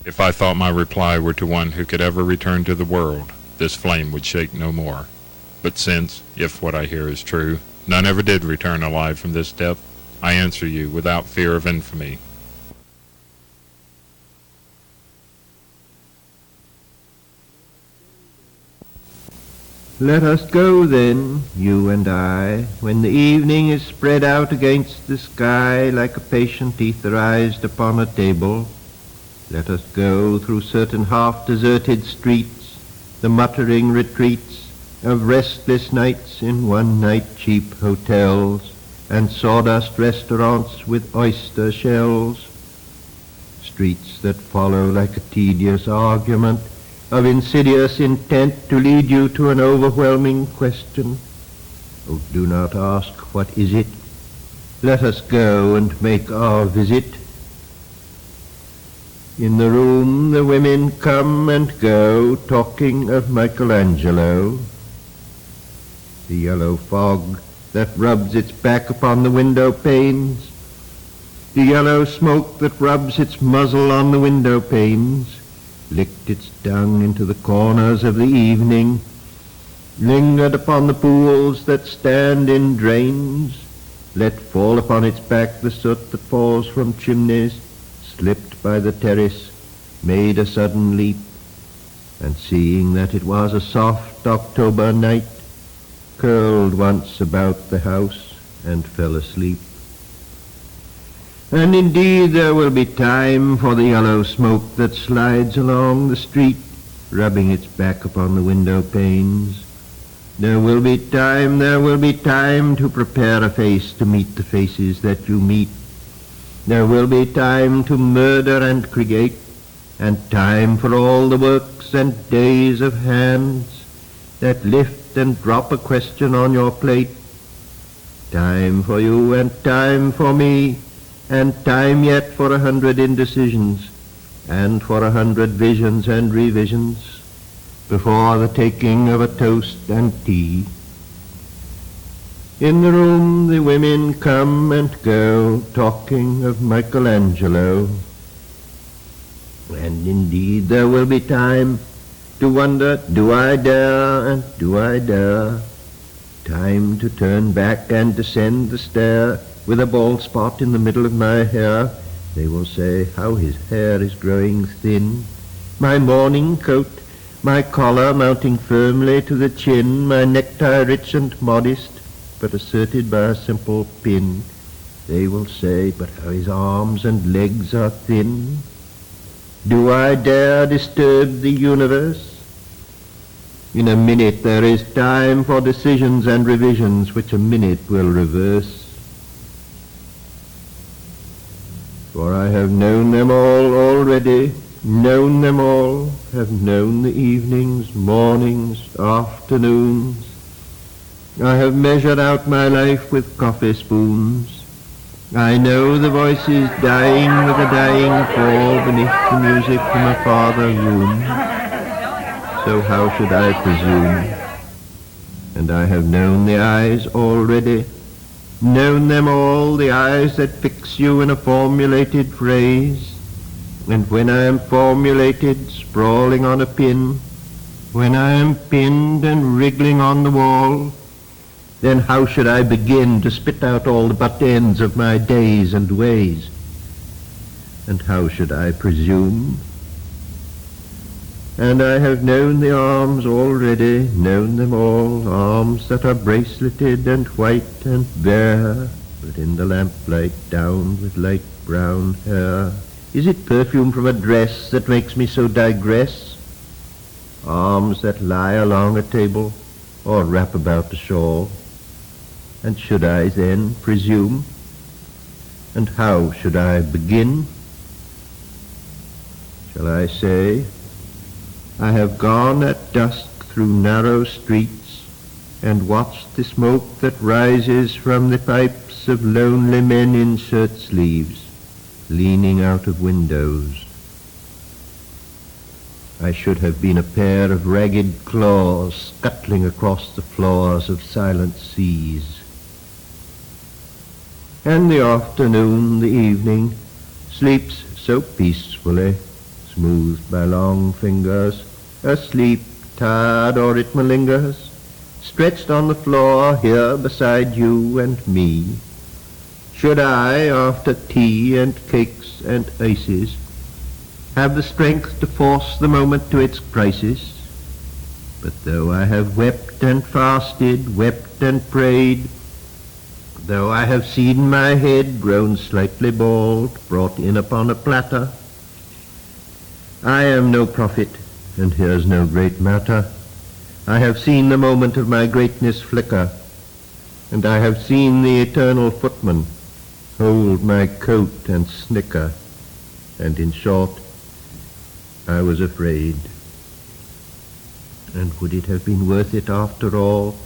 If I thought my reply were to one who could ever return to the world, this flame would shake no more. But since, if what I hear is true, none ever did return alive from this depth, I answer you without fear of infamy. Let us go then, you and I, when the evening is spread out against the sky like a patient etherized upon a table. Let us go through certain half-deserted streets, the muttering retreats of restless nights in one-night cheap hotels and sawdust restaurants with oyster shells. Streets that follow like a tedious argument of insidious intent to lead you to an overwhelming question. Oh, do not ask, what is it? Let us go and make our visit. In the room the women come and go, talking of Michelangelo. The yellow fog that rubs its back upon the window panes, the yellow smoke that rubs its muzzle on the window panes, licked its tongue into the corners of the evening, lingered upon the pools that stand in drains, let fall upon its back the soot that falls from chimneys, slipped by the terrace, made a sudden leap, and seeing that it was a soft October night, curled once about the house and fell asleep. And indeed there will be time for the yellow smoke that slides along the street, rubbing its back upon the window panes. There will be time to prepare a face to meet the faces that you meet. There will be time to murder and create, and time for all the works and days of hands that lift and drop a question on your plate. Time for you and time for me, and time yet for 100 indecisions, and for 100 visions and revisions, before the taking of a toast and tea. In the room the women come and go, talking of Michelangelo. And indeed there will be time to wonder, do I dare and do I dare? Time to turn back and descend the stair with a bald spot in the middle of my hair. They will say, how his hair is growing thin. My morning coat, my collar mounting firmly to the chin, my necktie rich and modest, but asserted by a simple pin. They will say, but how his arms and legs are thin. Do I dare disturb the universe? In a minute there is time for decisions and revisions which a minute will reverse. For I have known them all already, known them all, have known the evenings, mornings, afternoons. I have measured out my life with coffee spoons. I know the voices dying with a dying fall beneath the music from a farther room. So how should I presume? And I have known the eyes already, known them all, the eyes that fix you in a formulated phrase. And when I am formulated, sprawling on a pin, when I am pinned and wriggling on the wall, then how should I begin to spit out all the butt ends of my days and ways? And how should I presume? And I have known the arms already, known them all, arms that are braceleted and white and bare, but in the lamplight down with light brown hair. Is it perfume from a dress that makes me so digress? Arms that lie along a table or wrap about a shawl. And should I then presume? And how should I begin? Shall I say, I have gone at dusk through narrow streets and watched the smoke that rises from the pipes of lonely men in shirt sleeves, leaning out of windows, I should have been a pair of ragged claws scuttling across the floors of silent seas. And the afternoon, the evening, sleeps so peacefully, smoothed by long fingers, asleep, tired, or it malingers, stretched on the floor here beside you and me. Should I, after tea and cakes and ices, have the strength to force the moment to its crisis? But though I have wept and fasted, wept and prayed, though I have seen my head grown slightly bald, brought in upon a platter, I am no prophet, and here's no great matter. I have seen the moment of my greatness flicker, and I have seen the eternal footman hold my coat and snicker, and in short, I was afraid. And would it have been worth it after all?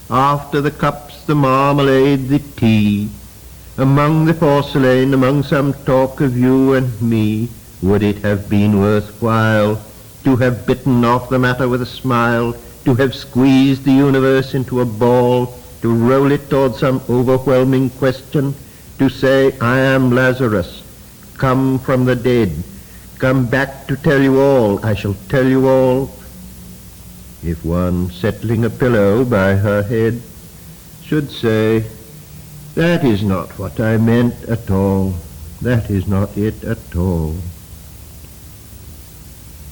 After the cups, the marmalade, the tea, among the porcelain, among some talk of you and me, would it have been worthwhile to have bitten off the matter with a smile, to have squeezed the universe into a ball, to roll it toward some overwhelming question, to say, I am Lazarus, come from the dead, come back to tell you all, I shall tell you all? If one, settling a pillow by her head, should say, that is not what I meant at all, that is not it at all.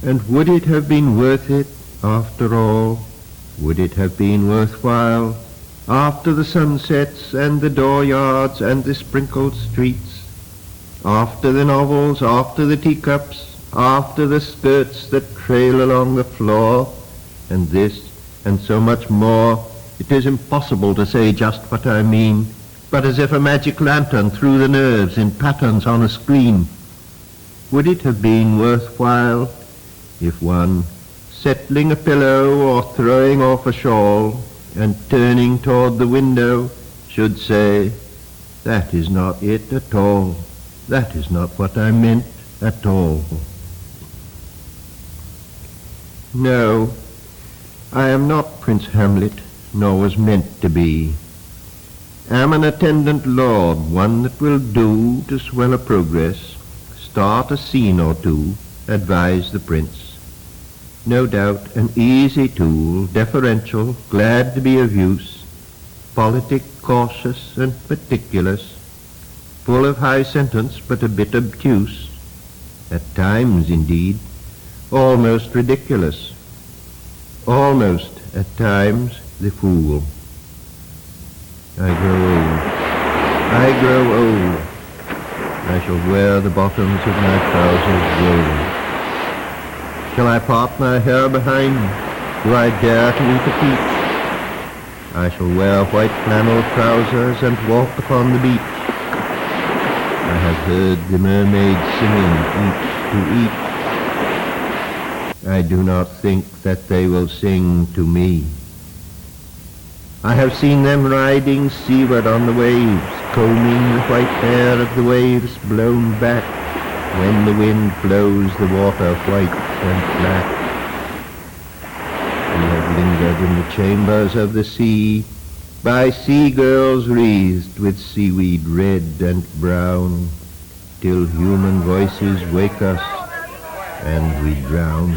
And would it have been worth it after all? Would it have been worthwhile after the sunsets and the dooryards and the sprinkled streets, after the novels, after the teacups, after the skirts that trail along the floor, and this and so much more? It is impossible to say just what I mean, but as if a magic lantern threw the nerves in patterns on a screen. Would it have been worthwhile if one, settling a pillow or throwing off a shawl and turning toward the window, should say, that is not it at all, that is not what I meant at all? No, I am not Prince Hamlet, nor was meant to be. Am an attendant lord, one that will do to swell a progress, start a scene or two, advise the prince. No doubt an easy tool, deferential, glad to be of use, politic, cautious, and meticulous, full of high sentence but a bit obtuse, at times indeed, almost ridiculous, almost at times the fool. I grow old. I shall wear the bottoms of my trousers rolled. Shall I part my hair behind? Do I dare to eat a peach? I shall wear white flannel trousers and walk upon the beach. I have heard the mermaids singing each to each. I do not think that they will sing to me. I have seen them riding seaward on the waves, combing the white hair of the waves blown back when the wind blows the water white and black. We have lingered in the chambers of the sea, by sea-girls wreathed with seaweed red and brown, till human voices wake us and we drown.